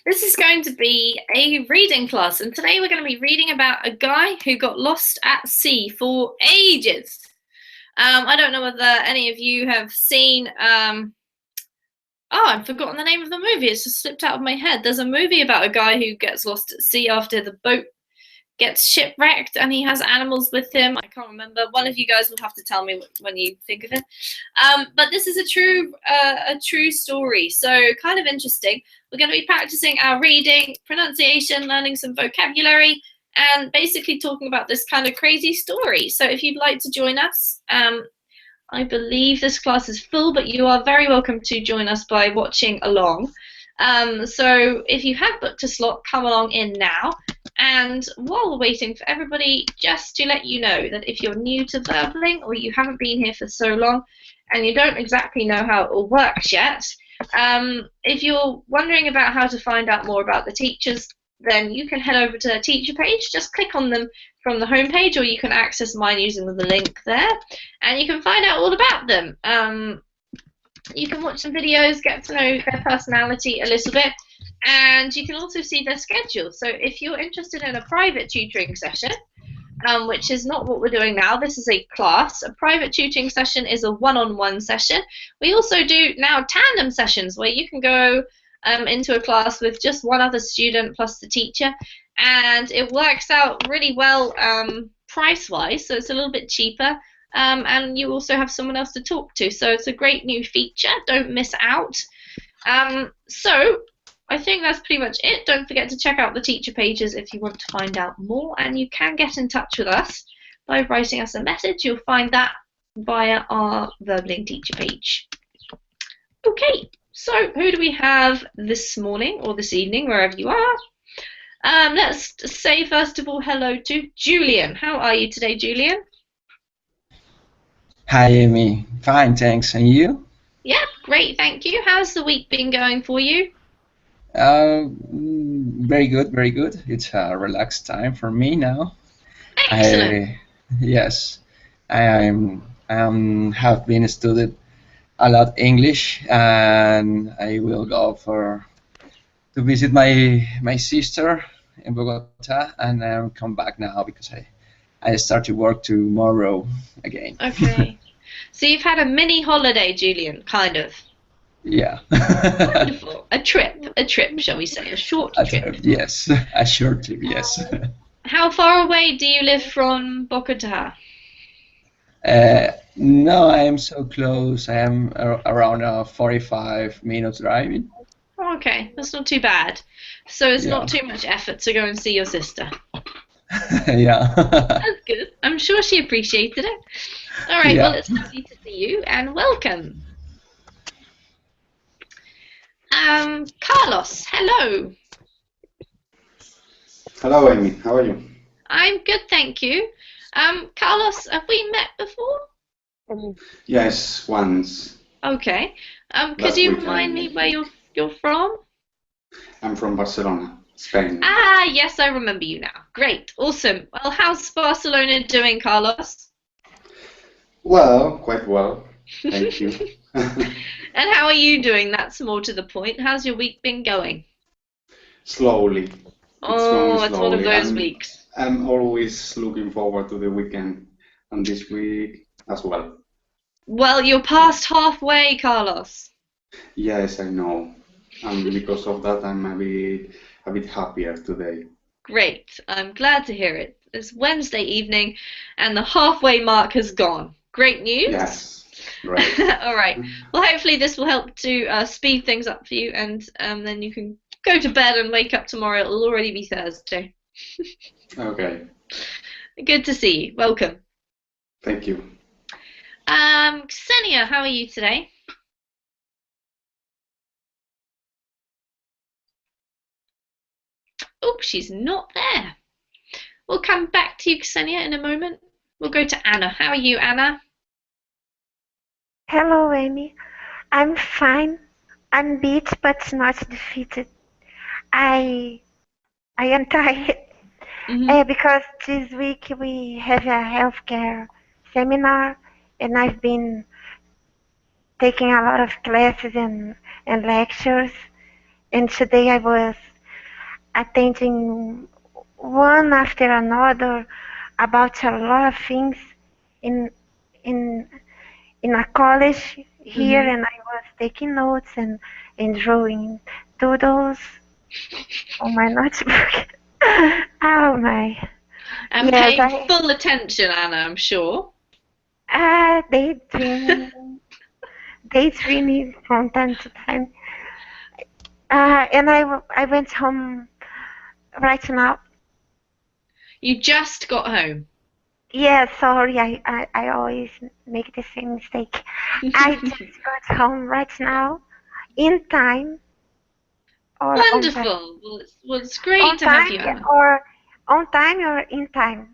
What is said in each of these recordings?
This is going to be a reading class, and today we're going to be reading about a guy who got lost at sea for ages. I don't know whether any of you have seen. I've forgotten the name of the movie. It's just slipped out of my head. There's a movie about a guy who gets lost at sea after the boat gets shipwrecked and he has animals with him. I can't remember. One of you guys will have to tell me when you think of it. But this is a true story, so kind of interesting. We're going to be practicing our reading, pronunciation, learning some vocabulary, and basically talking about this kind of crazy story. So if you'd like to join us, I believe this class is full, but you are very welcome to join us by watching along. So if you have booked a slot, come along in now. And while we're waiting for everybody, just to let you know that if you're new to Verbling or you haven't been here for so long and you don't exactly know how it all works yet, if you're wondering about how to find out more about the teachers, then you can head over to the teacher page. Just click on them from the home page, or you can access mine using the link there, and you can find out all about them. You can watch some videos, get to know their personality a little bit, and you can also see their schedule. So if you're interested in a private tutoring session, which is not what we're doing now, this is a class. A private tutoring session is a one-on-one session. We also do now tandem sessions where you can go into a class with just one other student plus the teacher, and it works out really well price-wise, so it's a little bit cheaper. And you also have someone else to talk to, so it's a great new feature. Don't miss out. So I think that's pretty much it. Don't forget to check out the teacher pages if you want to find out more, and you can get in touch with us by writing us a message. You'll find that via our Verbling teacher page. Okay, so who do we have this morning or this evening, wherever you are? Let's say first of all hello to Julian. How are you today, Julian? Hi, Amy. Fine, thanks. And you? Yeah, great, thank you. How's the week been going for you? Very good, very good. It's a relaxed time for me now. Excellent. Yes, I have been studied a lot English, and I will go to visit my sister in Bogota, and I'll come back now because I start to work tomorrow again. Okay. So you've had a mini holiday, Julian, kind of. Yeah. Wonderful. A trip, shall we say, a short trip. Yes, a short trip, yes. How far away do you live from Bogota? No, I am so close. I am around 45 minutes driving. Okay, that's not too bad. So it's Yeah. not too much effort to go and see your sister. Yeah. That's good. I'm sure she appreciated it. All right, Yeah. well, it's lovely to see you, and welcome. Carlos, hello. Hello, Amy. How are you? I'm good, thank you. Carlos, have we met before? Yes, once. Okay. Could Last you weekend. remind me where you're from? I'm from Barcelona, Spain. Ah, yes, I remember you now. Great, awesome. Well, how's Barcelona doing, Carlos? Well, quite well. Thank you. And how are you doing? That's more to the point. How's your week been going? Slowly. Oh, going it's one of slowly. those weeks. I'm always looking forward to the weekend, and this week as well. Well, you're past halfway, Carlos. Yes, I know. And because of that, I'm a bit happier today. Great. I'm glad to hear it. It's Wednesday evening, and the halfway mark has gone. Great news. Yes, right. All right. Well, hopefully this will help to speed things up for you, and then you can go to bed and wake up tomorrow. It'll already be Thursday. Okay. Good to see you. Welcome. Thank you. Ksenia, how are you today? Oh, she's not there. We'll come back to you, Ksenia, in a moment. We'll go to Anna. How are you, Anna? Hello, Amy. I'm fine. I'm beat, but not defeated. I am tired because this week we have a healthcare seminar, and I've been taking a lot of classes and lectures. And today I was attending one after another about a lot of things in in in a college here, Mhm. and I was taking notes and drawing doodles on my notebook. Oh my. And Yes, paying full attention, Anna, I'm sure. daydreaming, daydreaming from time to time. And I went home right now. You just got home. Yeah, sorry, I always make the same mistake. I just got home right now, in time or on time. Wonderful. Well, it's great On to have time you, Anna. or on time or in time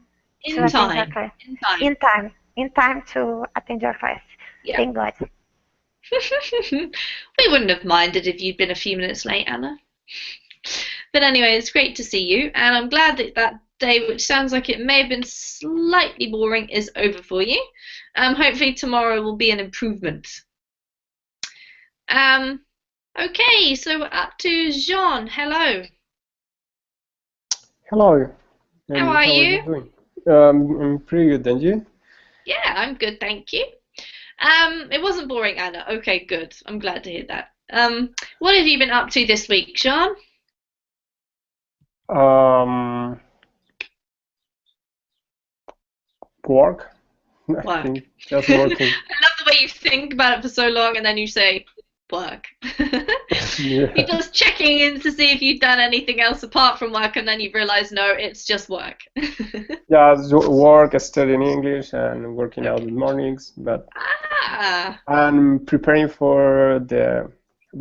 to In attend your time. class. In time. In time to attend your class. Yeah. Thank God. We wouldn't have minded if you'd been a few minutes late, Anna. But anyway, it's great to see you, and I'm glad that that day, which sounds like it may have been slightly boring, is over for you. Hopefully tomorrow will be an improvement. Okay, so we're up to Jean. Hello. Hello, How and are how are you you? doing? I'm pretty good, and you? Yeah, I'm good, thank you. It wasn't boring, Anna. Okay, good. I'm glad to hear that. What have you been up to this week, Jean? Um, Work. I Work. think just I working. love the way you think about it for so long and then you say work. You're Yeah, just checking in to see if you've done anything else apart from work and then you realize no, it's just work. just work, studying English, and working out Okay. in the mornings. But Ah, I'm preparing for the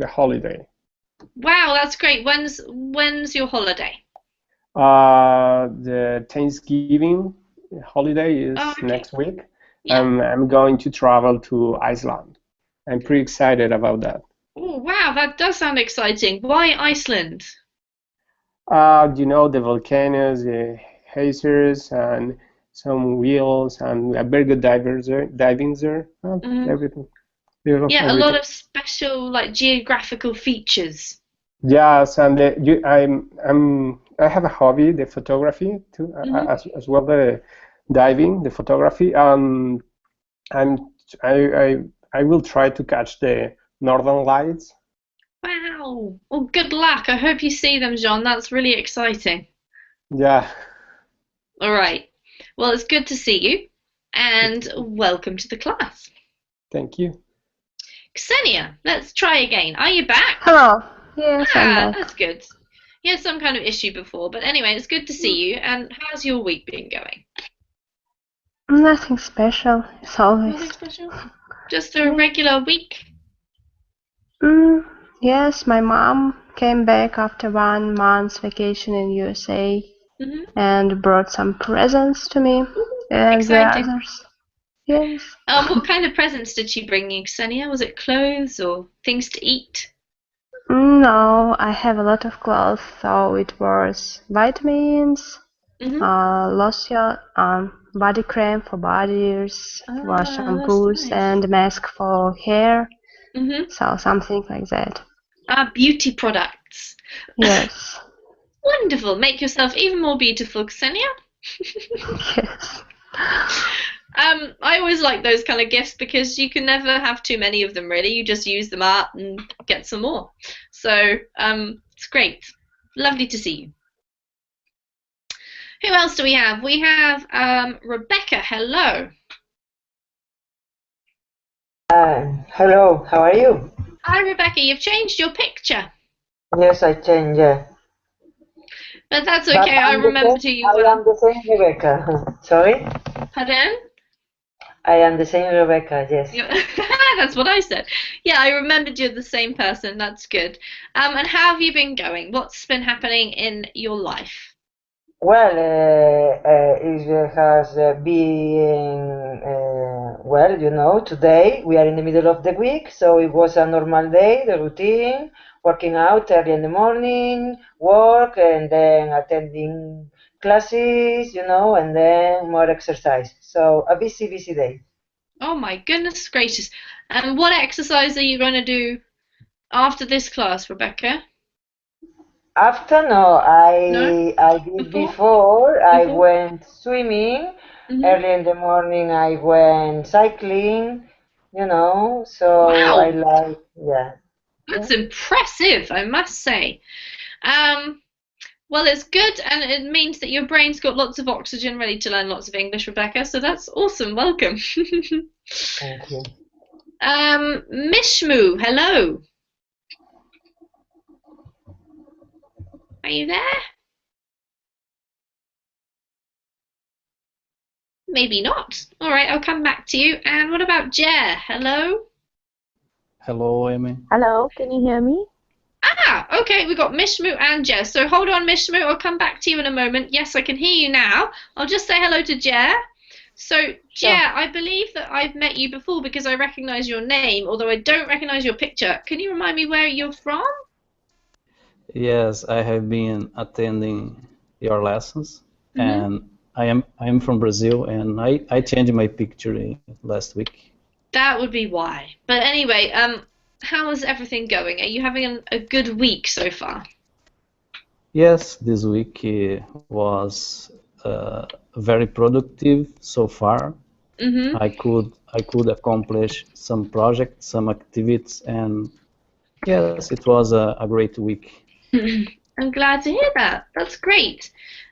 holiday. wow, that's great. When's your holiday? The Thanksgiving holiday Oh, is okay. next week. Yeah. I'm going to travel to Iceland. I'm pretty excited about that. Oh, wow, that does sound exciting. Why Iceland? The volcanoes, the geysers, and some wheels, and a very good diving there. Mhm. Everything, beautiful, Yeah, a lot everything. of special like geographical features. Yes, and I have a hobby, the photography too, Hmm. as well the diving, the photography. I'm I I will try to catch the northern lights. Wow. Well, good luck. I hope you see them, John. That's really exciting. Yeah, All right. Well, it's good to see you, and welcome to the class. thank you. Ksenia, let's try again. Are you back? Hello. Yes, I'm Ah, back. that's good. You had some kind of issue before, but anyway, it's good to see you. And how's your week been going? Nothing special, as always. Nothing special? Just a Yeah. regular week? Mm, yes, my mom came back after 1 month's vacation in USA Hmm. and brought some presents to me and the Exciting. others. Yes. What kind of presents did she bring you, Ksenia? Was it clothes or things to eat? No, I have a lot of clothes, so it was vitamins, Hmm. lotion, body cream for bodies, wash Ah, that's shampoos, nice. and mask for hair. Hmm. So something like that. Beauty products. Yes. Wonderful. Make yourself even more beautiful, Ksenia. Yes. I always like those kind of gifts because you can never have too many of them, really. You just use them up and get some more. So, it's great. Lovely to see you. Who else do we have? We have Rebecca. Hello. Hello, how are you? Hi, Rebecca. You've changed your picture, Yes, I changed, but that's but okay. I remembered who you I were. am the same Rebecca. Sorry? Pardon? I am the same Rebecca, yes. That's what I said. Yeah, I remembered you're the same person. That's good. And how have you been going? What's been happening in your life? Well, it has been, today we are in the middle of the week, so it was a normal day, the routine, working out early in the morning, work, and then attending classes, and then more exercise. So a busy, busy day. Oh my goodness gracious. And what exercise are you going to do after this class, Rebecca? After, no, I did before. I went swimming. Early in the morning, I went cycling. You know, so I Wow, like, yeah. that's impressive, I must say. Well, it's good, and it means that your brain's got lots of oxygen ready to learn lots of English, Rebecca, so that's awesome. Welcome. Thank you. Mishmu, hello. Are you there? Maybe not. All right, I'll come back to you. And what about Jer? Hello? Hello, Amy. Hello, can you hear me? Ah, okay, we got Mishmu and Jer. So hold on, Mishmu, I'll come back to you in a moment. Yes, I can hear you now. I'll just say hello to Jer. So, Jer, I believe that I've met you before because I recognize your name, although I don't recognize your picture. Can you remind me where you're from? Yes, I have been attending your lessons, and I am from Brazil, and I changed my picture last week. That would be why. But anyway, how is everything going? Are you having a good week so far? Yes, this week was very productive so far. I could accomplish some projects, some activities, and yes, it was a great week. I'm glad to hear that. That's great.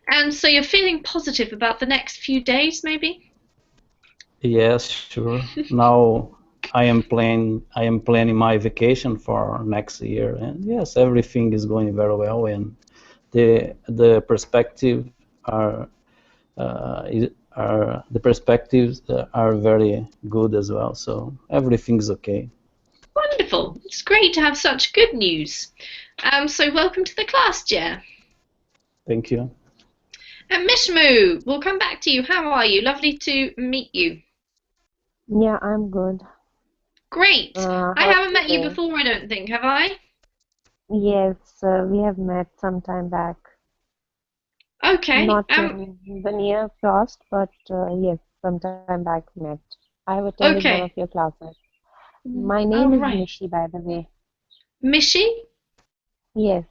And so you're feeling positive about the next few days, maybe? Yes, sure. Now I am planning my vacation for next year, and yes, everything is going very well, and the perspective the perspectives are very good as well. So everything's okay. Wonderful. It's great to have such good news. So welcome to the class, Jer. Thank you. And Mishmu, we'll come back to you. How are you? Lovely to meet you. Yeah, I'm good. Great. I How haven't are met you you doing? before, I don't think, have I? Yes, we have met some time back. Okay. Not in the near past, but yes, some time back we met. I have attended one of your classes. My name is Mishi, by the way. Mishi? Yes,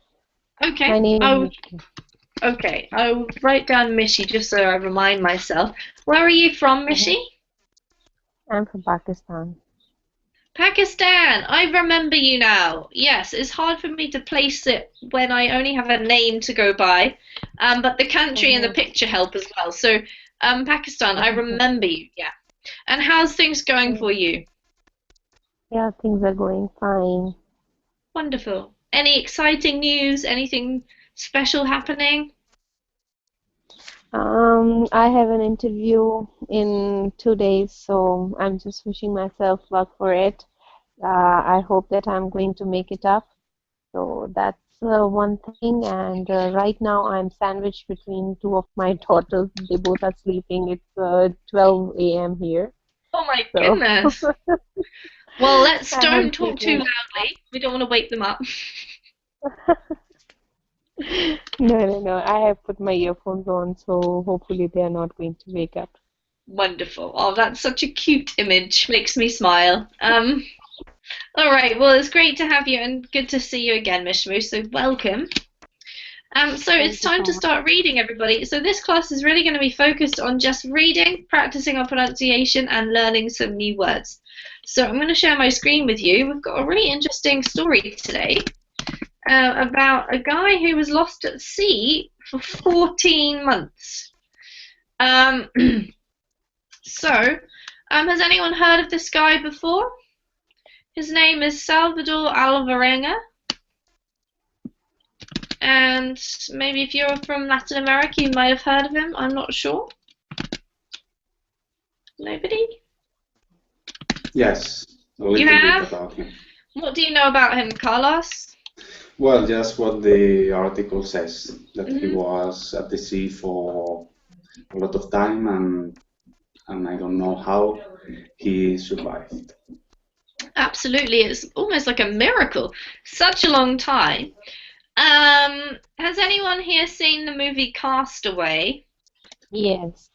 Okay. my name is Mishi. Okay, I'll write down Mishi just so I remind myself. Where are you from, Mishi? I'm from Pakistan. Pakistan! I remember you now. Yes, it's hard for me to place it when I only have a name to go by, but the country and the picture help as well. So, Pakistan, I remember you, yeah. And how's things going for you? Yeah, things are going fine. Wonderful. Any exciting news? Anything special happening? I have an interview in 2 days, so I'm just wishing myself luck for it. I hope that I'm going to make it up. So that's one thing. And right now I'm sandwiched between two of my daughters. They both are sleeping. It's 12 a.m. here. Oh my goodness. Well, let's don't talk too loudly. We don't want to wake them up. No. I have put my earphones on, so hopefully they are not going to wake up. Wonderful. Oh, that's such a cute image. Makes me smile. All right. Well, it's great to have you and good to see you again, Mishmu. So welcome. So it's time to start reading, everybody. So this class is really going to be focused on just reading, practicing our pronunciation, and learning some new words. So I'm going to share my screen with you. We've got a really interesting story today about a guy who was lost at sea for 14 months. Has anyone heard of this guy before? His name is Salvador Alvarenga. And maybe if you're from Latin America, you might have heard of him. I'm not sure. Nobody? Yes, a little bit about him. What do you know about him, Carlos? Well, just what the article says, that he was at the sea for a lot of time, and I don't know how he survived. Absolutely, it's almost like a miracle. Such a long time. Has anyone here seen the movie Castaway? Yes.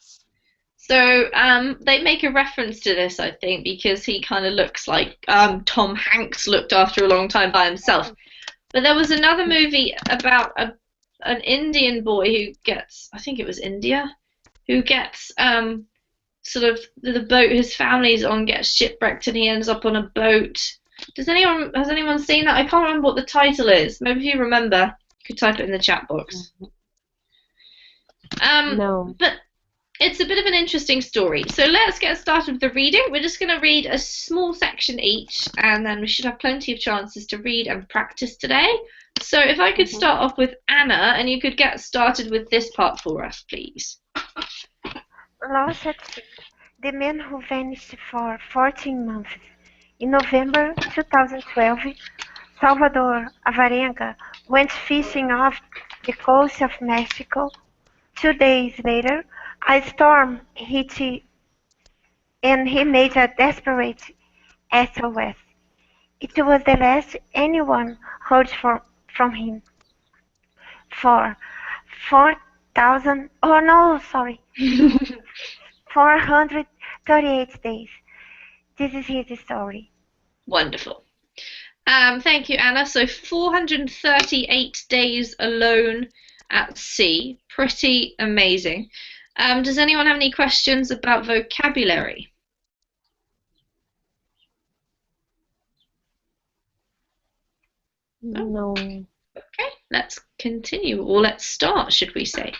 So they make a reference to this, I think, because he kind of looks like Tom Hanks looked after a long time by himself. But there was another movie about an Indian boy who gets, I think it was India, who gets sort of the boat his family's on gets shipwrecked and he ends up on a boat. Has anyone seen that? I can't remember what the title is. Maybe if you remember, you could type it in the chat box. No. But it's a bit of an interesting story. So let's get started with the reading. We're just going to read a small section each, and then we should have plenty of chances to read and practice today. So if I could start off with Anna, and you could get started with this part for us, please. Lost at sea. The man who vanished for 14 months. In November 2012, Salvador Avarenga went fishing off the coast of Mexico. 2 days later, a storm hit and he made a desperate SOS. It was the last anyone heard from him. For 438 days. This is his story. Wonderful. Thank you, Anna. So 438 days alone at sea. Pretty amazing. Does anyone have any questions about vocabulary? No. Okay, let's continue, or let's start, should we say.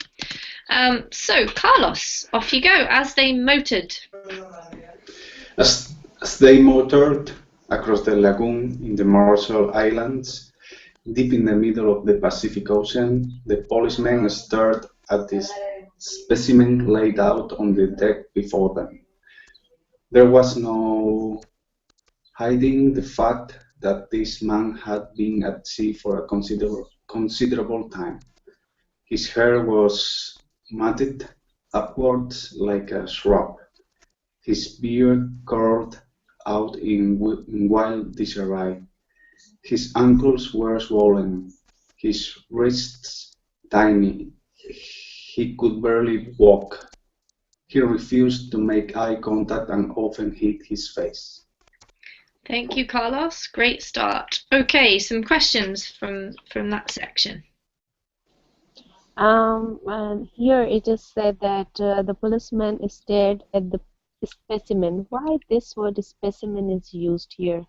So, Carlos, off you go, as they motored. As they motored across the lagoon in the Marshall Islands, deep in the middle of the Pacific Ocean, the policemen stared at the specimen laid out on the deck before them. There was no hiding the fact that this man had been at sea for a considerable time. His hair was matted upwards like a shrub, his beard curled out in wild disarray. His ankles were swollen, his wrists tiny. He could barely walk. He refused to make eye contact and often hid his face. Thank you, Carlos. Great start. Okay, some questions from that section. Here it is said that the policeman stared at the specimen. Why this word specimen is used here?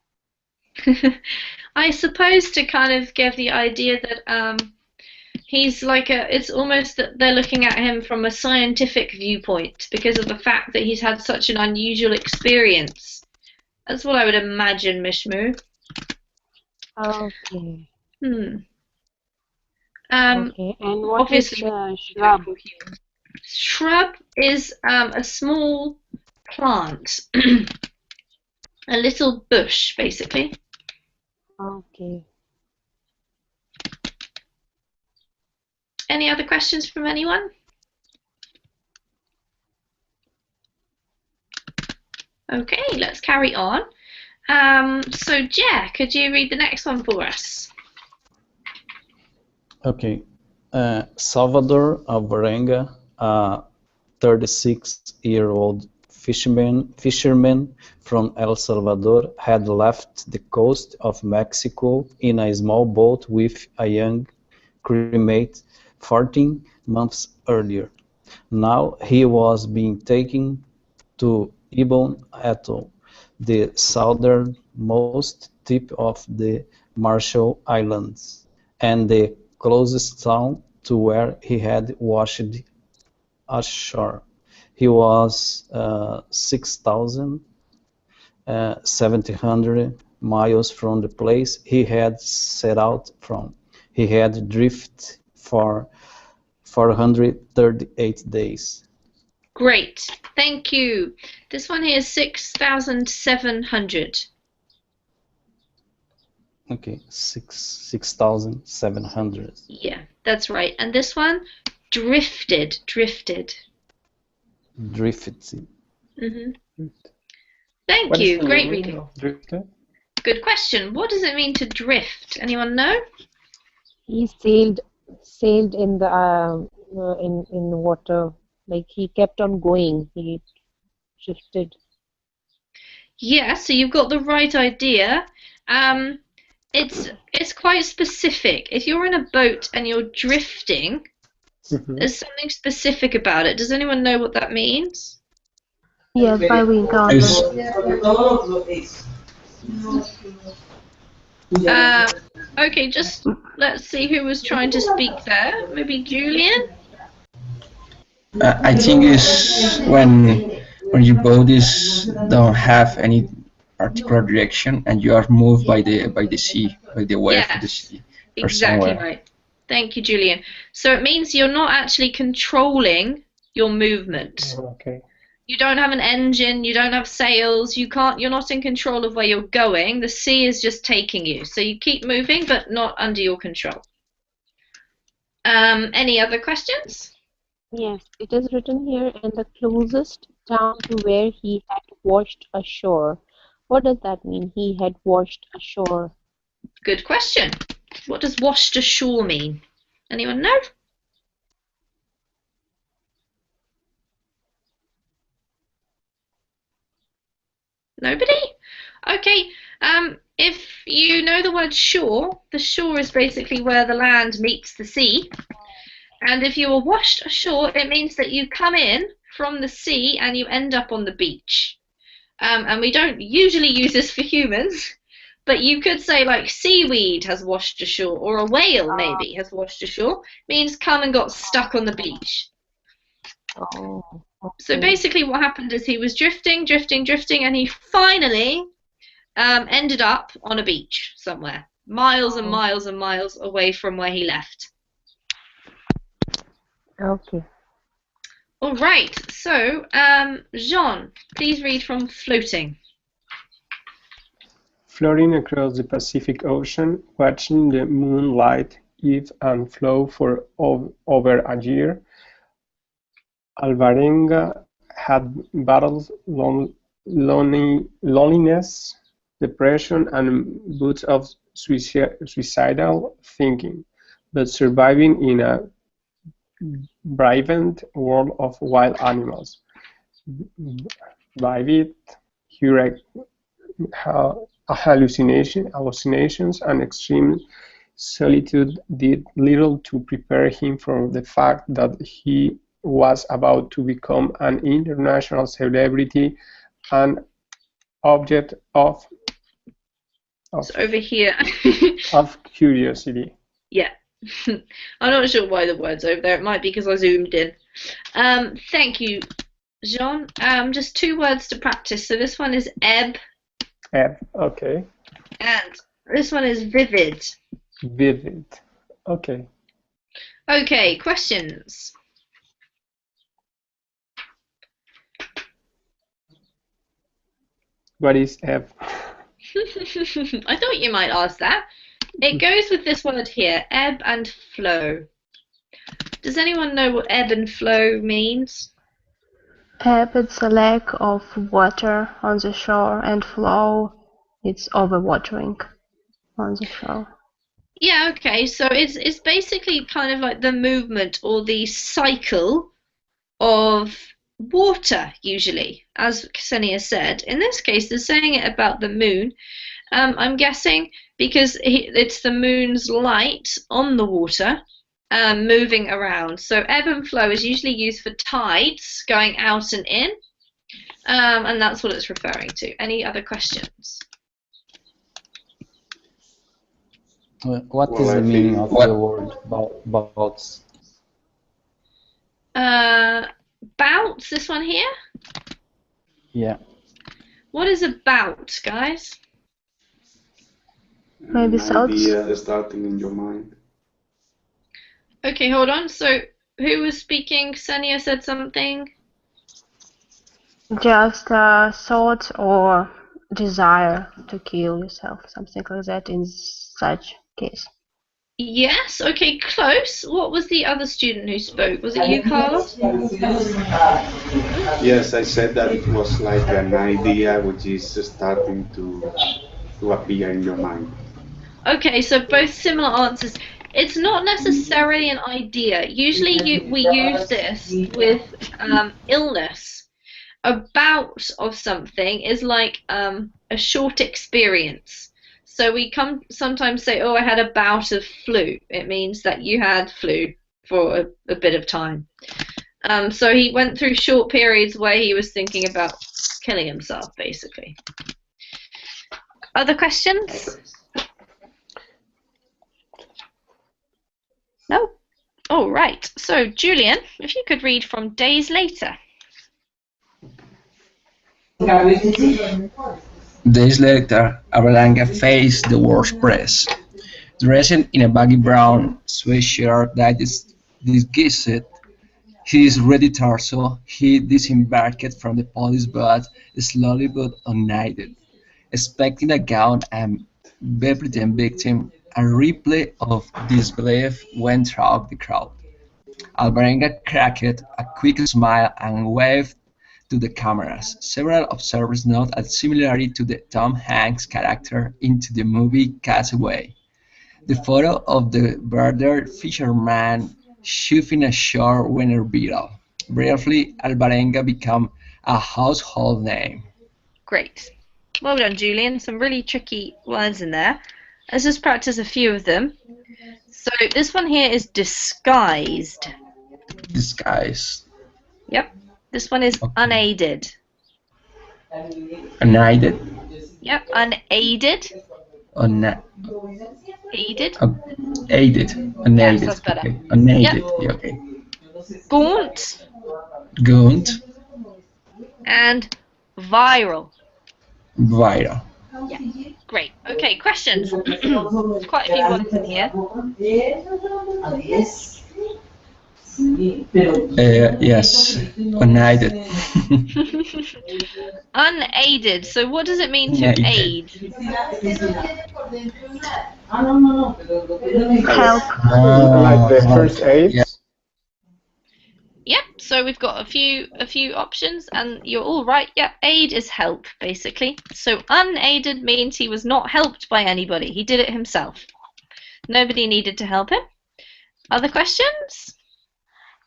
I suppose to kind of give the idea that he's like it's almost that they're looking at him from a scientific viewpoint because of the fact that he's had such an unusual experience. That's what I would imagine, Mishmu. Okay. Okay, and what is shrub? Shrub is a small plant, a little bush, basically. Okay. Any other questions from anyone? Okay, let's carry on. So, Jer, could you read the next one for us? Okay. Salvador Avarenga, a 36-year-old fisherman from El Salvador, had left the coast of Mexico in a small boat with a young crewmate 14 months earlier. Now he was being taken to Ibon Atoll, the southernmost tip of the Marshall Islands, and the closest town to where he had washed ashore. He was 6,700 miles from the place he had set out from. He had drifted for 438 days. Great, thank you. This one here is 6,700. Okay, 6,700. Yeah, that's right. And this one, drifted. Drifted. Thank you. Great reading. Drifted? Good question. What does it mean to drift? Anyone know? He sailed in the in water, like he kept on going. He drifted. Yeah, so you've got the right idea. it's quite specific. If you're in a boat and you're drifting, there's something specific about it. Does anyone know what that means? Yes, by wind Okay, just let's see who was trying to speak there. Maybe Julian? I think it's when your boat don't have any particular direction and you are moved by the sea, by the wave of the sea. Exactly right. Thank you, Julian. So it means you're not actually controlling your movement. Okay. You don't have an engine, you don't have sails, you're not in control of where you're going. The sea is just taking you. So you keep moving, but not under your control. Any other questions? Yes, it is written here, and the closest town to where he had washed ashore. What does that mean? He had washed ashore. Good question. What does washed ashore mean? Anyone know? Nobody? Okay. If you know the word shore, the shore is basically where the land meets the sea. And if you are washed ashore, it means that you come in from the sea and you end up on the beach. And we don't usually use this for humans, but you could say like seaweed has washed ashore, or a whale maybe has washed ashore. Means come and got stuck on the beach. Oh, okay. So basically what happened is he was drifting, and he finally ended up on a beach somewhere, miles and miles and miles away from where he left. Okay. All right, so Jean, please read from Floating. Floating across the Pacific Ocean, watching the moonlight ebb and flow for over a year, Alvarenga had battled loneliness, depression, and bouts of suicidal thinking, but surviving in a vibrant world of wild animals. By it, he hallucinations and extreme solitude did little to prepare him for the fact that he was about to become an international celebrity and object of over here of curiosity. Yeah. I'm not sure why the word's over there. It might be because I zoomed in. Thank you, Jean. Just 2 words to practice. So this one is ebb. Ebb, okay. And this one is vivid. Vivid, okay. Okay, questions? What is ebb? I thought you might ask that. It goes with this word here, ebb and flow. Does anyone know what ebb and flow means? Ebb, it's a lack of water on the shore, and flow, it's overwatering on the shore. Yeah, okay, so it's basically kind of like the movement or the cycle of water, usually, as Ksenia said. In this case, they're saying it about the moon. I'm guessing because it's the moon's light on the water moving around. So ebb and flow is usually used for tides going out and in, and that's what it's referring to. Any other questions? What is the meaning of the word bouts? Bouts, this one here? Yeah. What is a bout, guys? Maybe an idea starting in your mind. Okay, hold on. So who was speaking? Ksenia said something. Just thought or desire to kill yourself, something like that in such case. Yes, okay, close. What was the other student who spoke? Was it you, Carlos? Yes, I said that it was like an idea which is starting to appear in your mind. Okay, so both similar answers. It's not necessarily an idea. Usually we use this with illness. A bout of something is like a short experience. So we sometimes say, oh, I had a bout of flu. It means that you had flu for a bit of time. So he went through short periods where he was thinking about killing himself, basically. Other questions? No? All right. So, Julian, if you could read from Days Later. Days later, Abranga faced the worst press. Dressed in a baggy brown sweatshirt that is disguised his ready torso, he disembarked from the police boat slowly but united, expecting a gown and befriended victim. A replay of disbelief went throughout the crowd. Alvarenga cracked a quick smile and waved to the cameras. Several observers noted a similarity to the Tom Hanks character in the movie Castaway. The photo of the murdered fisherman shoving ashore went viral. Briefly, Alvarenga became a household name. Great. Well done, Julian. Some really tricky words in there. Let's just practice a few of them. So this one here is disguised. Disguise. Yep. This one is unaided. Unaided. Yep. Unaided. Aided. Aided. Unaided. Yes, that's better. Okay. Unaided. Yep. Yeah, okay. Gaunt. Gaunt. And viral. Viral. Yeah. Great. Okay, questions. There's quite a few ones in here. Yes. Unaided. Unaided. So what does it mean to aid? Help. Like the first aid. Yeah. Yep, so we've got a few options, and you're all right. Yeah, aid is help, basically. So unaided means he was not helped by anybody. He did it himself. Nobody needed to help him. Other questions?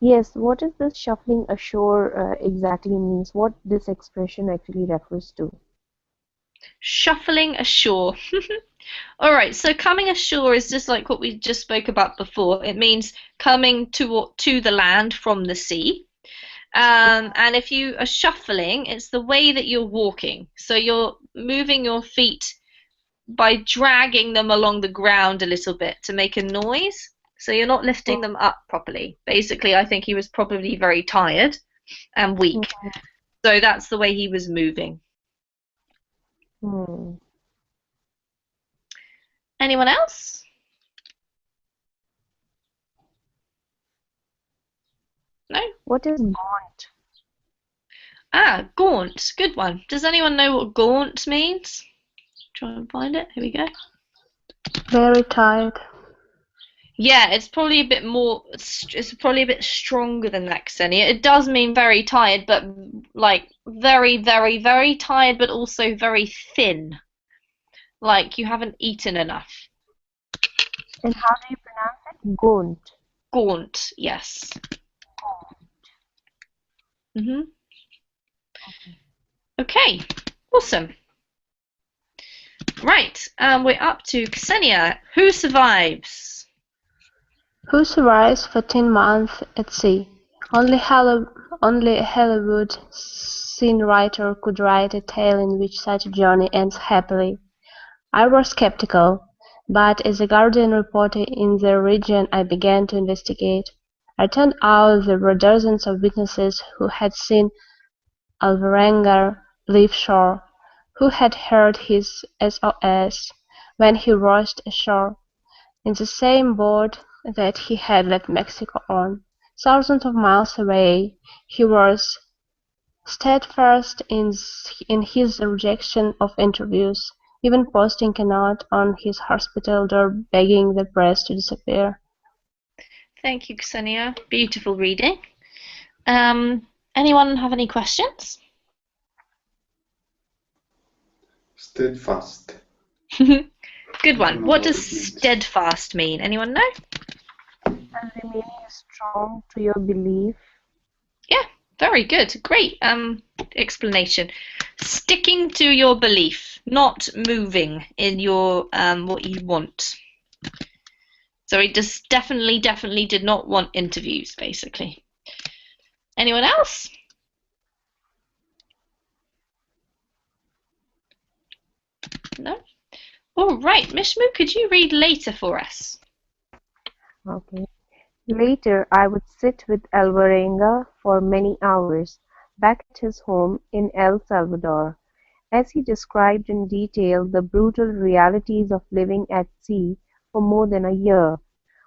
Yes, what is this shuffling ashore exactly means? What this expression actually refers to? Shuffling ashore. All right, so coming ashore is just like what we just spoke about before. It means coming to the land from the sea. And if you are shuffling, it's the way that you're walking. So you're moving your feet by dragging them along the ground a little bit to make a noise. So you're not lifting them up properly. Basically, I think he was probably very tired and weak. So that's the way he was moving. Anyone else? No? What is gaunt? Ah, gaunt. Good one. Does anyone know what gaunt means? Try and find it. Here we go. Very tired. Yeah, it's probably a bit more. It's probably a bit stronger than that, Ksenia. It does mean very tired, but like very, very, very tired, but also very thin. Like you haven't eaten enough. And how do you pronounce it? Gaunt. Gaunt, yes. Okay, awesome. Right, we're up to Ksenia. Who survives? Who survives 14 months at sea? Only a Hollywood screenwriter could write a tale in which such a journey ends happily. I was skeptical, but as a Guardian reporter in the region, I began to investigate. It turned out there were dozens of witnesses who had seen Alvarenga leave shore, who had heard his SOS when he rushed ashore in the same boat that he had left Mexico on. Thousands of miles away, he was steadfast in his rejection of interviews, even posting a note on his hospital door begging the press to disappear. Thank you, Ksenia. Beautiful reading. Anyone have any questions? Steadfast. Good one. What does steadfast mean? Anyone know? And remaining strong to your belief. Yeah, Very good. Great explanation. Sticking to your belief, not moving in your what you want. So he just definitely did not want interviews, basically. Anyone else? No? All right, Mishmu, could you read later for us? Okay. Later, I would sit with Alvarenga for many hours, back at his home in El Salvador, as he described in detail the brutal realities of living at sea for more than a year.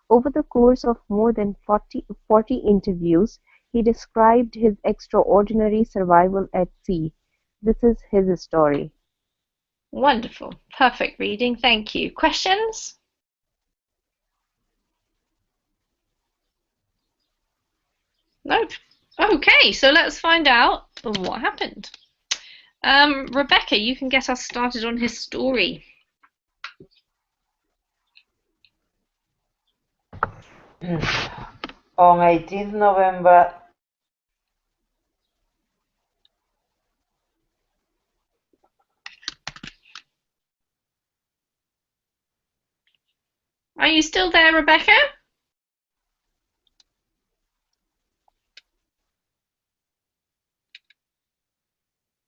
Over the course of more than 40 interviews, he described his extraordinary survival at sea. This is his story. Wonderful. Perfect reading. Thank you. Questions? Nope. Okay, so let's find out what happened. Rebecca, you can get us started on his story. On 18th November. Are you still there, Rebecca?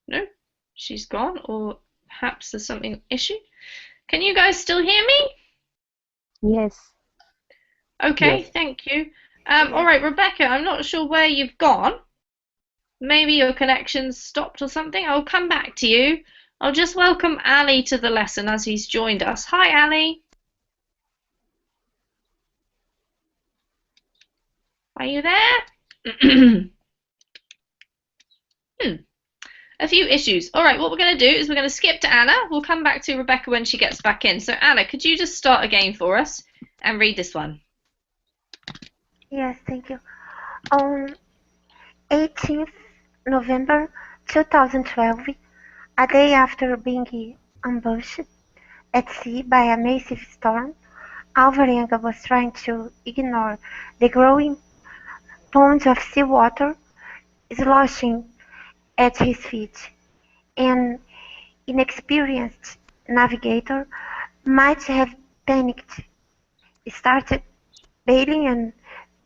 No, she's gone, or perhaps there's something issue. Can you guys still hear me? Yes. Okay, yes. Thank you. All right, Rebecca, I'm not sure where you've gone. Maybe your connection's stopped or something. I'll come back to you. I'll just welcome Ali to the lesson as he's joined us. Hi, Ali. Are you there? A few issues. All right, what we're going to do is we're going to skip to Anna. We'll come back to Rebecca when she gets back in. So, Anna, could you just start again for us and read this one? Yes, thank you. On 18th November 2012, a day after being ambushed at sea by a massive storm, Alvarenga was trying to ignore the growing ponds of seawater sloshing at his feet. An inexperienced navigator might have panicked, started bailing and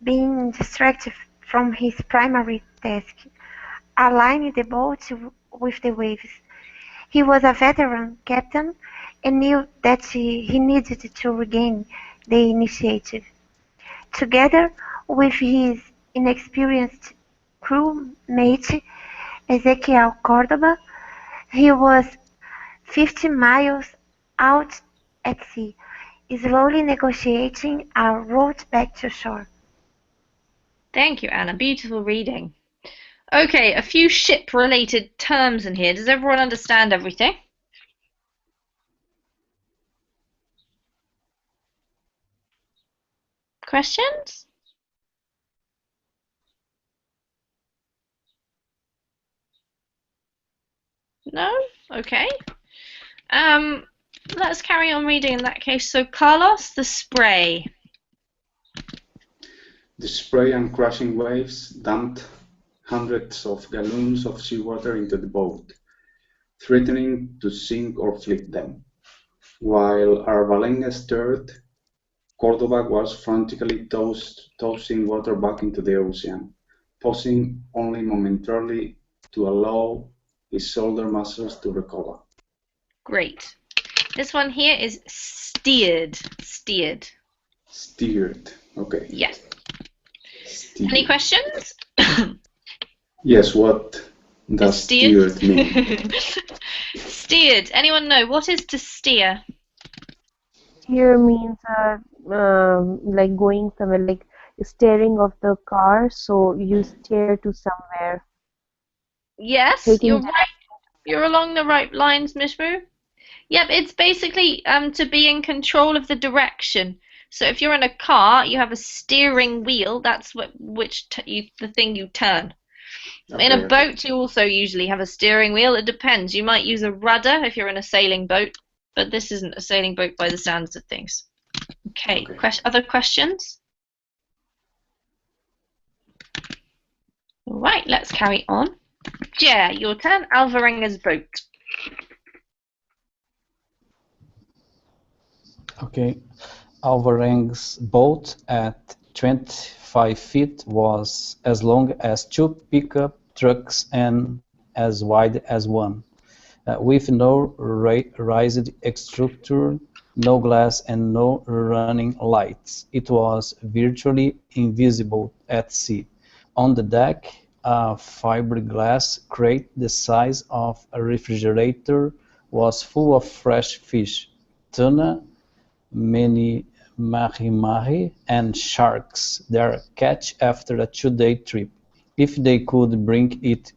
being distracted from his primary task, aligning the boat with the waves. He was a veteran captain and knew that he needed to regain the initiative. Together with his inexperienced crewmate Ezequiel Cordoba, he was 50 miles out at sea, slowly negotiating a route back to shore. Thank you, Anna. Beautiful reading. Okay, a few ship-related terms in here. Does everyone understand everything? Questions? No? Okay. Let's carry on reading in that case. So, Carlos, the spray. The spray and crashing waves dumped hundreds of gallons of seawater into the boat, threatening to sink or flip them. While Alvarenga stirred, Cordoba was frantically tossing water back into the ocean, pausing only momentarily to allow his shoulder muscles to recover. Great. This one here is steered. Steered. Steered. Okay. Yes. Steered. Any questions? Yes, what does steered mean? Steered. Anyone know? What is to steer? Steer means like going somewhere, like steering of the car, so you steer to somewhere. Yes, you're right. You're along the right lines, Mishmu. Yep, it's basically to be in control of the direction. So if you're in a car, you have a steering wheel. That's the thing you turn. Okay. In a boat, you also usually have a steering wheel. It depends. You might use a rudder if you're in a sailing boat, but this isn't a sailing boat by the sounds of things. Okay. Other questions? All right. right, let's carry on. Yeah, your turn. Alvarenga's boat. Okay. Alvarenga's boat at 25 feet was as long as 2 pickup trucks and as wide as one, with no raised structure, no glass, and no running lights. It was virtually invisible at sea. On the deck, a fiberglass crate the size of a refrigerator was full of fresh fish, tuna, many mahi-mahi, and sharks, their catch after a 2-day trip. If they could bring it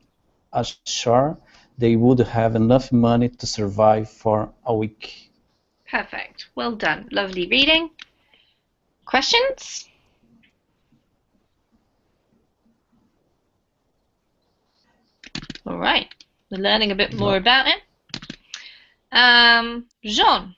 ashore, they would have enough money to survive for a week. Perfect. Well done. Lovely reading. Questions? All right. We're learning a bit more about it. Jean.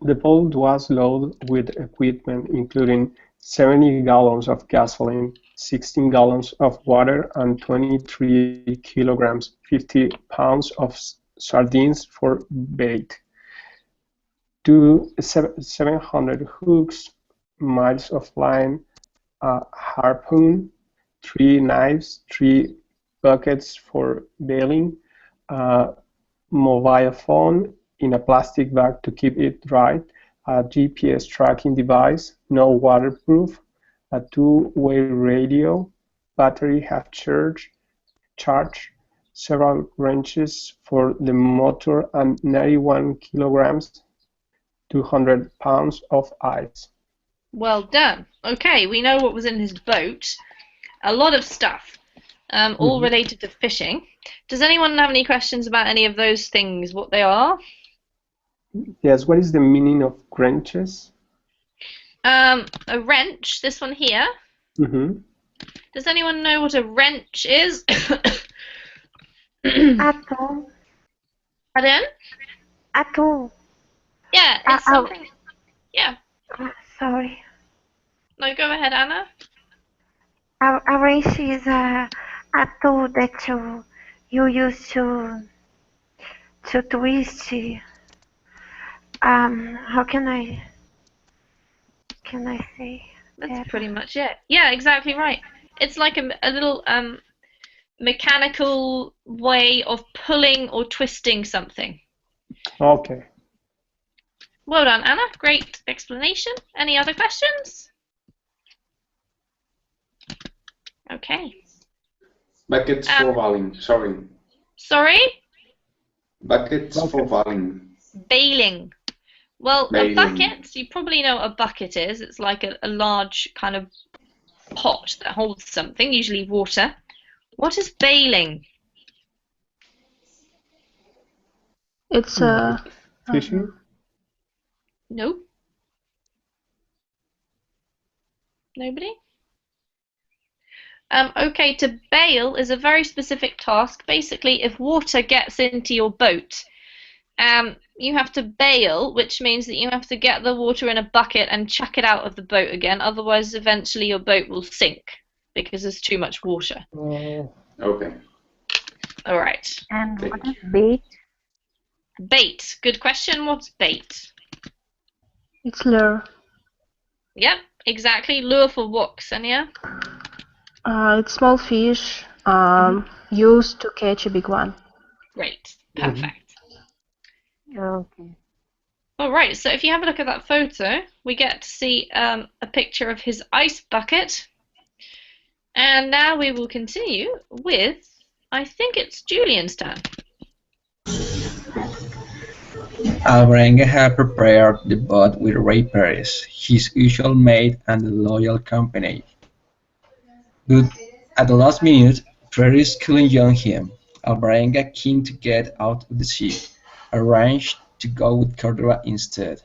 The boat was loaded with equipment including 70 gallons of gasoline, 16 gallons of water, and 23 kilograms, 50 pounds of sardines for bait, 700 hooks, miles of line, a harpoon, 3 knives, 3 buckets for bailing, a mobile phone in a plastic bag to keep it dry, a GPS tracking device, no waterproof, a 2-way radio, battery half charge, several wrenches for the motor, and 91 kilograms, 200 pounds of ice. Well done. Okay, we know what was in his boat. A lot of stuff, all related to fishing. Does anyone have any questions about any of those things, what they are? Yes, what is the meaning of wrenches? A wrench, this one here. Does anyone know what a wrench is? Atom. Pardon? Atom. Yeah, it's something. Yeah. Sorry. No, go ahead, Anna. A wrench is a tool that you use to twist. How can I say? That's pretty much it. Yeah, exactly right. It's like a little mechanical way of pulling or twisting something. Okay. Well done, Anna. Great explanation. Any other questions? Okay. Buckets for bailing. Sorry. Sorry? Buckets for bailing. Bailing. Well, Bailing. a bucket, you probably know what a bucket is. It's like a large kind of pot that holds something, usually water. What is bailing? It's fishing? No. Nobody? Okay, to bail is a very specific task. Basically, if water gets into your boat, you have to bail, which means that you have to get the water in a bucket and chuck it out of the boat again. Otherwise, eventually your boat will sink because there's too much water. Okay. All right. And what is bait? Bait. Good question. What's bait? It's lure. Yep, exactly. Lure for what, Xenia? It's small fish used to catch a big one. Great. Perfect. Okay. All right, so if you have a look at that photo, we get to see a picture of his ice bucket. And now we will continue with, I think it's Julian's turn. Alvarenga had prepared the boat with Ray Perez, his usual mate and a loyal company. But at the last minute, Perez couldn't join him. Alvarenga, keen to get out of the sea, arranged to go with Cordova instead,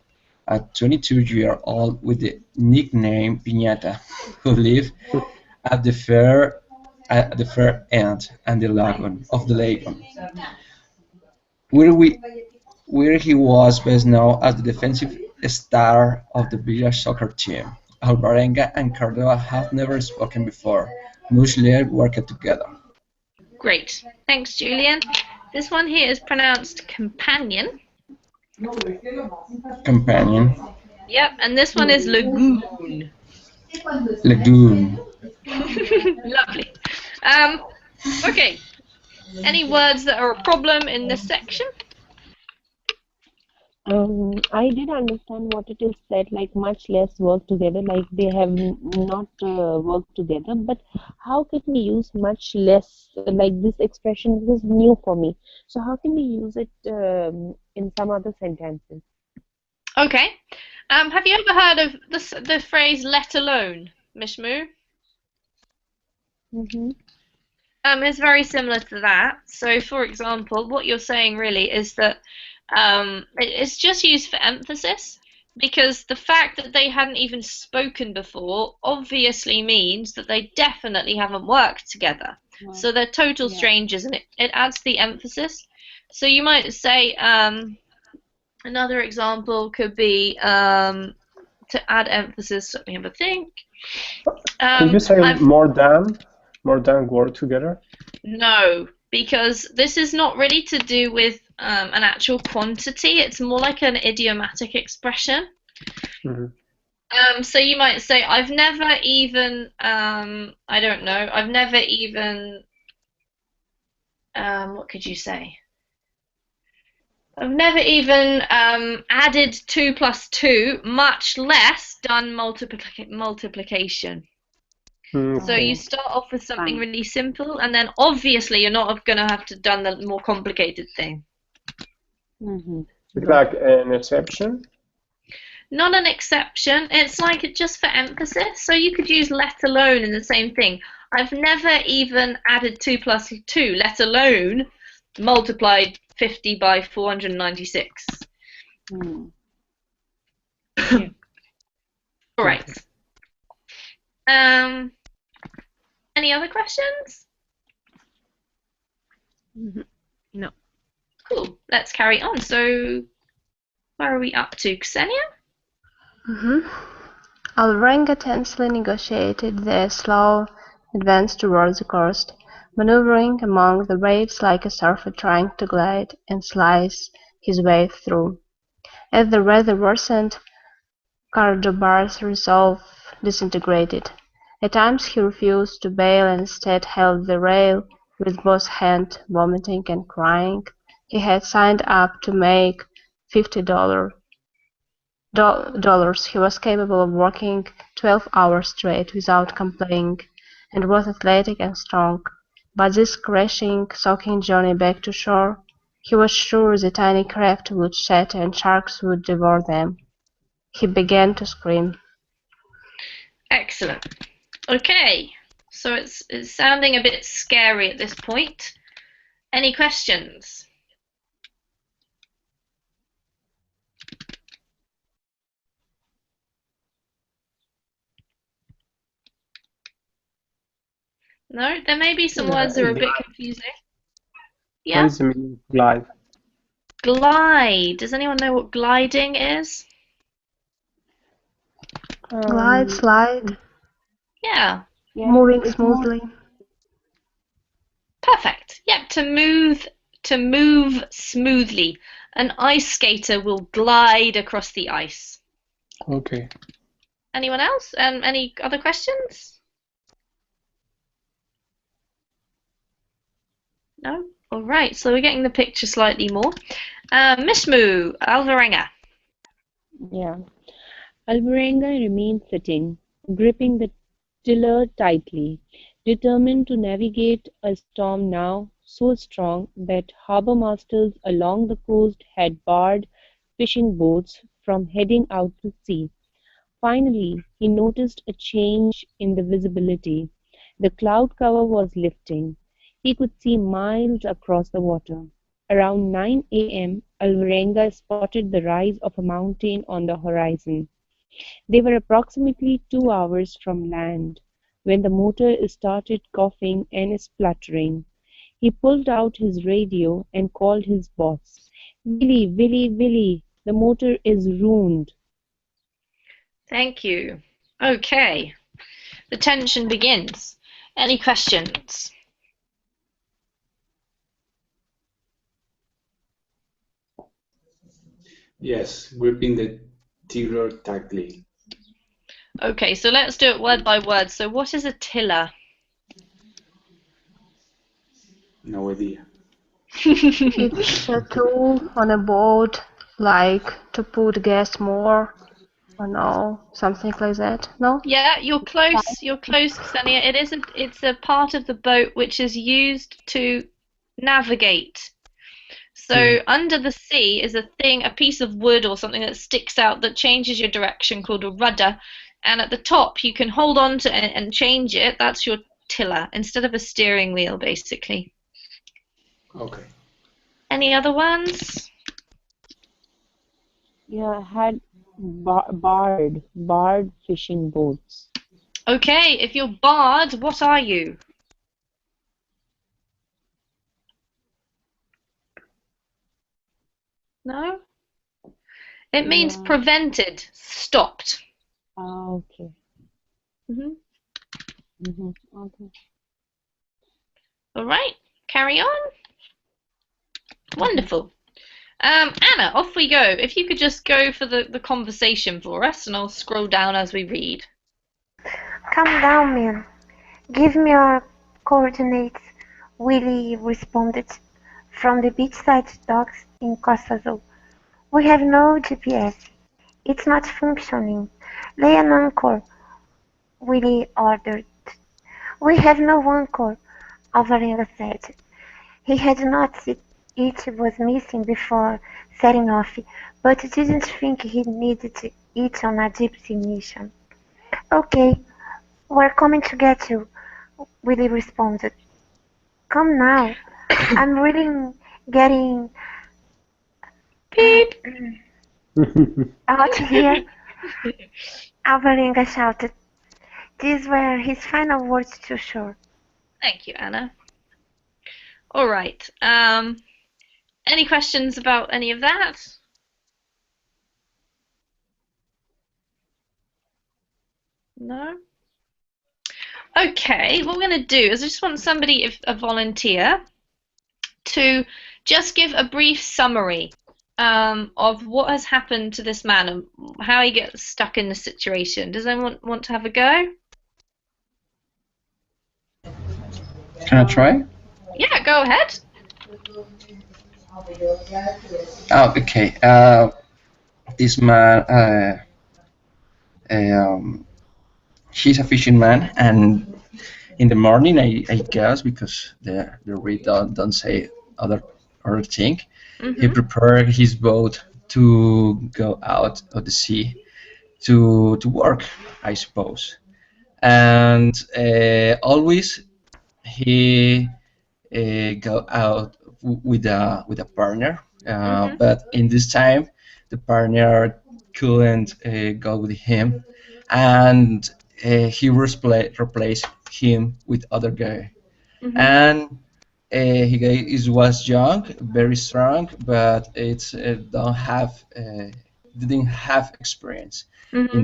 a 22-year-old with the nickname Piñata, who lived at the fair end and the lagoon. Where he was best known as the defensive star of the village soccer team. Alvarenga and Cordova have never spoken before, much less worked together. Great. Thanks, Julian. This one here is pronounced companion. Companion. Yep, and this one is lagoon. Lagoon. Lovely. Okay. Any words that are a problem in this section? I did understand what it is said, like much less work together, like they have not worked together. But how can we use much less? Like this expression is new for me. So how can we use it in some other sentences? Okay. Have you ever heard of the phrase "let alone," Mishmu? It's very similar to that. So, for example, what you're saying really is that it's just used for emphasis, because the fact that they hadn't even spoken before obviously means that they definitely haven't worked together. Right. So they're total strangers, and it adds the emphasis. So you might say, another example could be, to add emphasis, let me have a think. Could you say more than work together? No, because this is not really to do with an actual quantity. It's more like an idiomatic expression. So you might say, I've never even, I don't know, I've never even, what could you say? I've never even added 2 plus 2, much less done multiplication. So you start off with something really simple, and then obviously you're not going to have to done the more complicated thing. It's like an exception? Not an exception. It's like just for emphasis. So you could use let alone in the same thing. I've never even added 2 plus 2, let alone multiplied 50 by 496. All right. Any other questions? No. Cool. Let's carry on. So, where are we up to, Ksenia? Alvarenga tensely negotiated their slow advance towards the coast, maneuvering among the waves like a surfer trying to glide and slice his way through. As the weather worsened, Cordobar's resolve disintegrated. At times he refused to bail and instead held the rail with both hands, vomiting and crying. He had signed up to make $50. He was capable of working 12 hours straight without complaining, and was athletic and strong. But this crashing, soaking journey back to shore, he was sure the tiny craft would shatter and sharks would devour them. He began to scream. Excellent. Okay, so it's sounding a bit scary at this point. Any questions? No, there may be some words that are a bit confusing. Yeah. What is the meaning of glide? Glide. Does anyone know what gliding is? Glide, slide. Yeah. Moving smoothly. Perfect. Yep, to move smoothly. An ice skater will glide across the ice. Okay. Anyone else? Any other questions? No? All right, so we're getting the picture slightly more. Mishmu, Alvarenga. Yeah. Alvarenga remained sitting, gripping the tiller tightly, determined to navigate a storm now so strong that harbour masters along the coast had barred fishing boats from heading out to sea. Finally, he noticed a change in the visibility. The cloud cover was lifting. He could see miles across the water. Around 9 a.m., Alvarenga spotted the rise of a mountain on the horizon. They were approximately 2 hours from land when the motor started coughing and spluttering. He pulled out his radio and called his boss. "Willie, Willie, Willie, the motor is ruined." Thank you. Okay. The tension begins. Any questions? Yes, gripping the tiller tightly. Okay, so let's do it word by word. So what is a tiller? No idea. It's a tool on a boat, like to put gas more, or no, something like that. No? Yeah, you're close. You're close, Ksenia. It's a part of the boat which is used to navigate. So under the sea is a piece of wood or something that sticks out that changes your direction called a rudder. And at the top you can hold on to it and change it. That's your tiller instead of a steering wheel, basically. Okay. Any other ones? Yeah, I had barred fishing boats. Okay, if you're barred, what are you? No? It means Yeah. prevented, stopped. Okay. hmm Okay. All right, carry on. Wonderful. Anna, off we go. If you could just go for the conversation for us, and I'll scroll down as we read. Calm down, man. Give me your coordinates, Willie responded. From the beachside docks in Costa Azul. We have no GPS. It's not functioning. Lay an anchor, Willie ordered. We have no anchor, Alvarenga said. He had noticed it was missing before setting off, but didn't think he needed it on a gypsy mission. Okay, we're coming to get you, Willie responded. Come now. I'm really getting Beep. out here, Alvarenga shouted. These were his final words to shore. Thank you, Anna. All right. Any questions about any of that? No? Okay, what we're going to do is I just want somebody, if a volunteer, to just give a brief summary of what has happened to this man and how he gets stuck in the situation. Does anyone want to have a go? Can I try? Yeah, go ahead. Oh, okay. This man, he's a fishing man, and in the morning, I guess, because the read don't say other thing, he prepared his boat to go out of the sea to work, I suppose, and always he go out with a partner, but in this time the partner couldn't go with him, and he replaced him with other guy, and he was young, very strong, but it's don't have didn't have experience in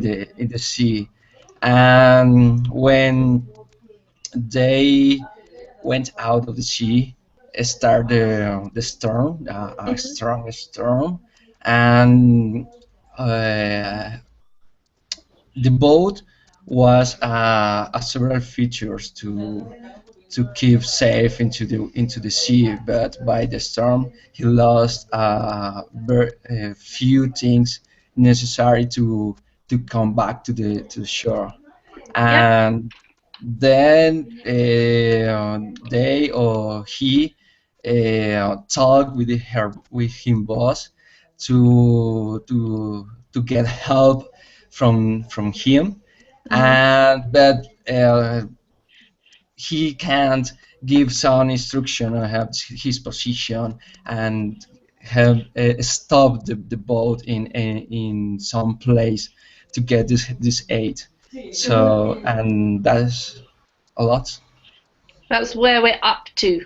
the sea, and when they went out of the sea, started the storm, a strong storm, and uh, the boat was several features to keep safe into the sea, but by the storm he lost a few things necessary to come back to the shore, Yep. and then they or he talked with him boss to get help from him, and but he can't give some instruction or have his position and have stop the boat in some place to get this aid. So, and that's a lot. That's where we're up to.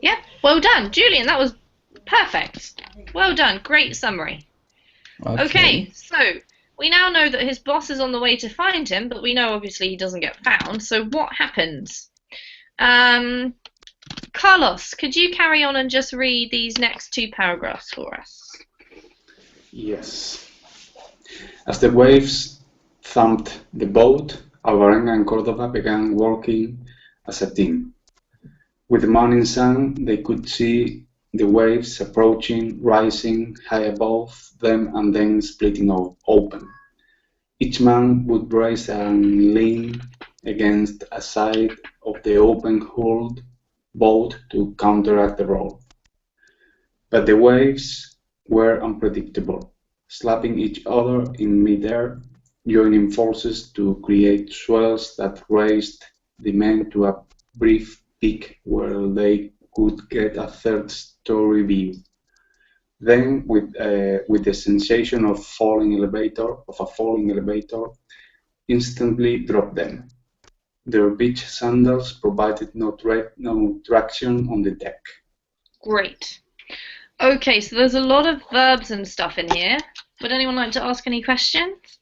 Yeah, well done, Julian. That was perfect. Well done. Great summary. Okay, so We now know that his boss is on the way to find him, but we know obviously he doesn't get found. So what happens? Carlos, could you carry on and just read these next 2 paragraphs for us? Yes. As the waves thumped the boat, Alvarenga and Cordova began working as a team. With the morning sun, they could see the waves approaching, rising high above them and then splitting open. Each man would brace and lean against a side of the open-hulled boat to counteract the roll. But the waves were unpredictable, slapping each other in midair, joining forces to create swells that raised the men to a brief peak where they could get a third-story view. Then, with the sensation of a falling elevator, instantly dropped them. Their beach sandals provided no traction on the deck. Great. Okay, so there's a lot of verbs and stuff in here. Would anyone like to ask any questions?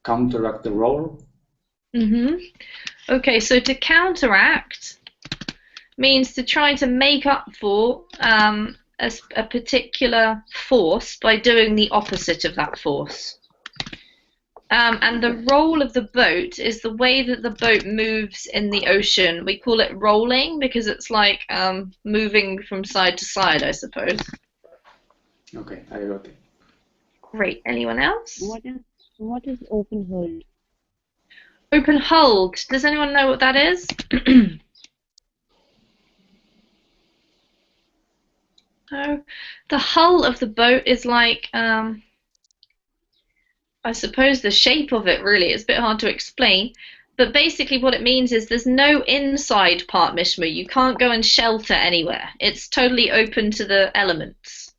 Counteract the roll. Okay, so to counteract means to try to make up for a particular force by doing the opposite of that force. And the roll of the boat is the way that the boat moves in the ocean. We call it rolling because it's like moving from side to side, I suppose. Okay, I got it. Great. Anyone else? What is open hulled? Open hulled. Does anyone know what that is? No. The hull of the boat is like, I suppose the shape of it really is a bit hard to explain. But basically what it means is there's no inside part, Mishma. You can't go and shelter anywhere. It's totally open to the elements.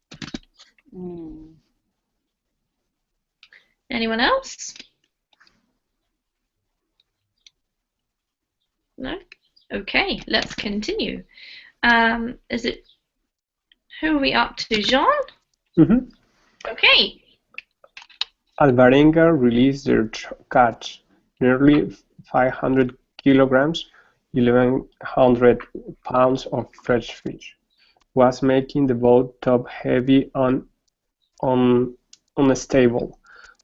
Anyone else? No? Okay, let's continue. Is it... Who are we up to, Jean? Okay. Alvarenga released their catch, nearly 500 kilograms, 1,100 pounds of fresh fish, was making the boat top-heavy and unstable.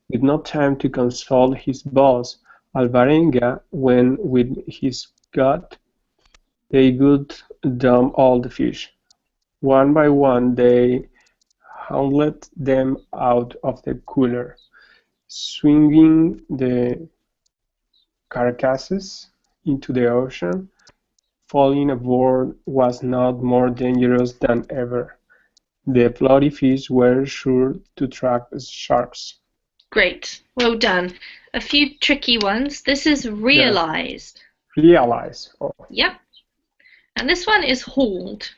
With no time to consult his boss, Alvarenga went with his gut. They would dump all the fish. One by one they hauled them out of the cooler, swinging the carcasses into the ocean. Falling aboard was not more dangerous than ever. The bloody fish were sure to track sharks. Great. Well done. A few tricky ones. This is realized. Yes. Realize. Oh. Yep. And this one is hauled.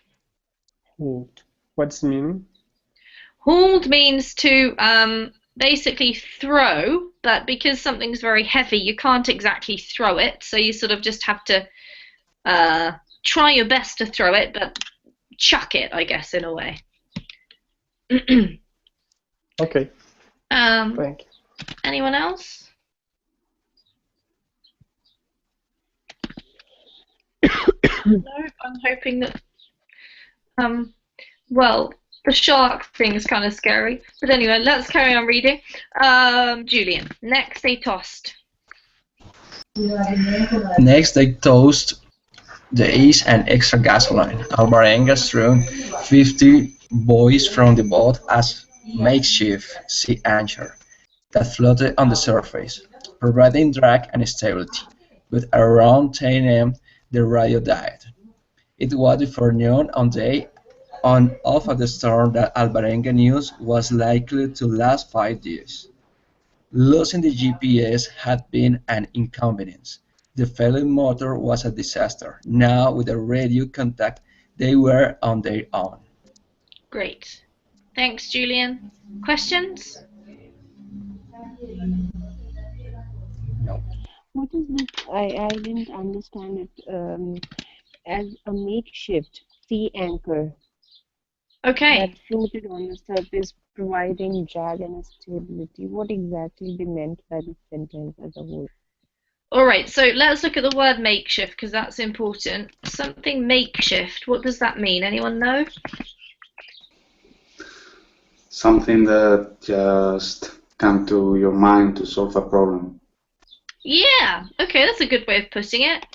Hauled. What's the meaning? Hauled means to basically throw, but because something's very heavy, you can't exactly throw it. So you sort of just have to try your best to throw it, but chuck it, I guess, in a way. Okay. Thank you. Anyone else? No, I'm hoping that. Well, the shark thing is kind of scary, but anyway, let's carry on reading. Julian, next they tossed. Next they tossed the ace and extra gasoline. Alvarenga threw 50 boys from the boat as makeshift sea anchor that floated on the surface, providing drag and stability. But around 10 a.m. the radio died. It was before noon on day on of the storm that Alvarenga knew was likely to last 5 days. Losing the GPS had been an inconvenience. The failing motor was a disaster. Now, with a radio contact, they were on their own. Great. Thanks, Julian. Questions? No. What is this? I didn't understand it. As a makeshift, sea anchor. Okay. That floated on the surface, providing drag and stability. What exactly they meant by this sentence as a whole? All right, so let's look at the word makeshift because that's important. Something makeshift, what does that mean? Anyone know? Something that just come to your mind to solve a problem. Yeah, okay, that's a good way of putting it.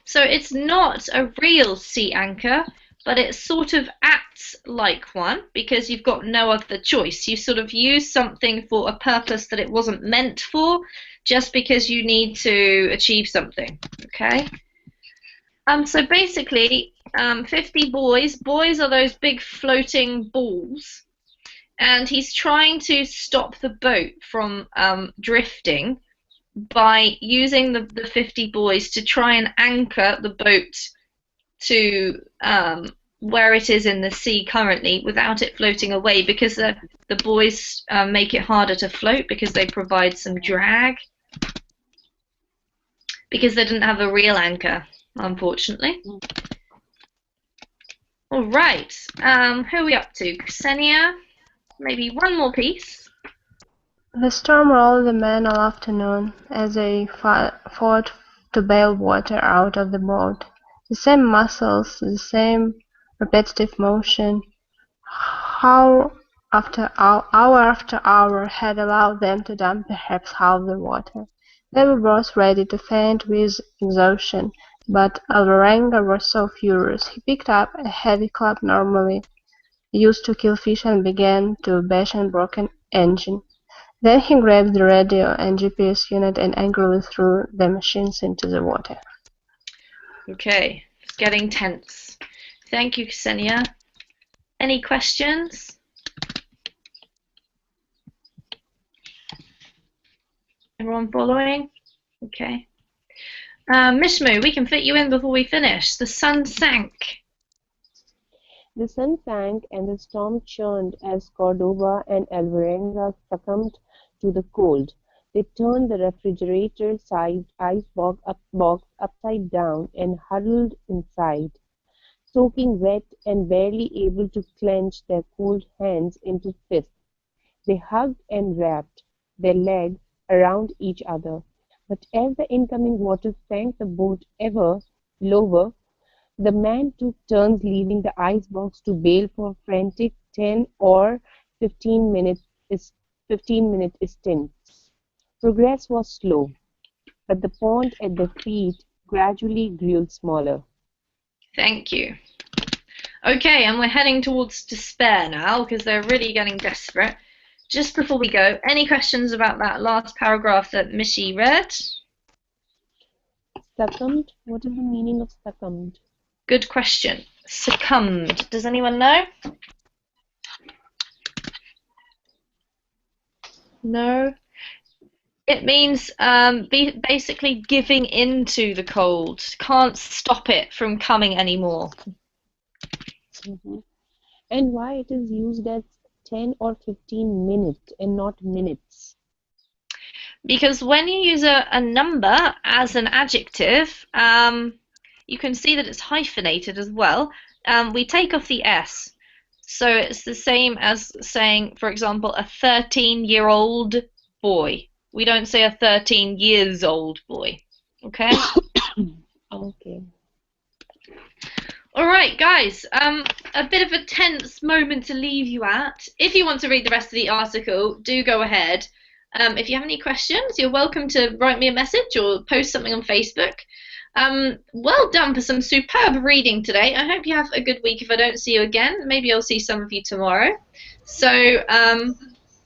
So it's not a real sea anchor, but it sort of acts like one because you've got no other choice. You sort of use something for a purpose that it wasn't meant for just because you need to achieve something, okay? So basically, 50 boys. Boys are those big floating balls. And he's trying to stop the boat from drifting by using the 50 boys to try and anchor the boat to where it is in the sea currently without it floating away, because the boys make it harder to float because they provide some drag, because they didn't have a real anchor, unfortunately. All right, who are we up to? Ksenia? Maybe one more piece. The storm rolled the men all afternoon as they fought to bail water out of the boat. The same muscles, the same repetitive motion, hour after hour had allowed them to dump perhaps half the water. They were both ready to faint with exhaustion, but Alvarenga was so furious. He picked up a heavy club normally used to kill fish and began to bash a broken engine. Then he grabbed the radio and GPS unit and angrily threw the machines into the water. Okay, it's getting tense. Thank you, Ksenia. Any questions? Everyone following? Okay. Mishmu, we can fit you in before we finish. The sun sank. The sun sank and the storm churned as Cordova and Alvarenga succumbed to the cold. They turned the refrigerator-sized icebox upside down and huddled inside, soaking wet and barely able to clench their cold hands into fists. They hugged and wrapped their legs around each other. But as the incoming water sank the boat ever lower, the men took turns leaving the icebox to bail for frantic 10 or 15-minute stints. Progress was slow, but the pond at their feet gradually grew smaller. Thank you. Okay, and we're heading towards despair now because they're really getting desperate. Just before we go, any questions about that last paragraph that Mishi read? Succumbed? What is the meaning of succumbed? Good question. Succumbed. Does anyone know? No? It means basically giving into the cold. Can't stop it from coming anymore. Mm-hmm. And why it is used as 10 or 15 minutes and not minutes? Because when you use a number as an adjective, you can see that it's hyphenated as well. We take off the S. So it's the same as saying, for example, a 13-year-old boy. We don't say a 13 years old boy. Okay? Okay. All right, guys. A bit of a tense moment to leave you at. If you want to read the rest of the article, do go ahead. If you have any questions, you're welcome to write me a message or post something on Facebook. Well done for some superb reading today. I hope you have a good week. If I don't see you again, maybe I'll see some of you tomorrow. So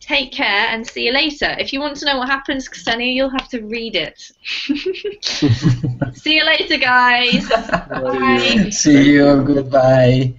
take care and see you later. If you want to know what happens, Ksenia, you'll have to read it. See you later, guys. Bye. See you. Goodbye.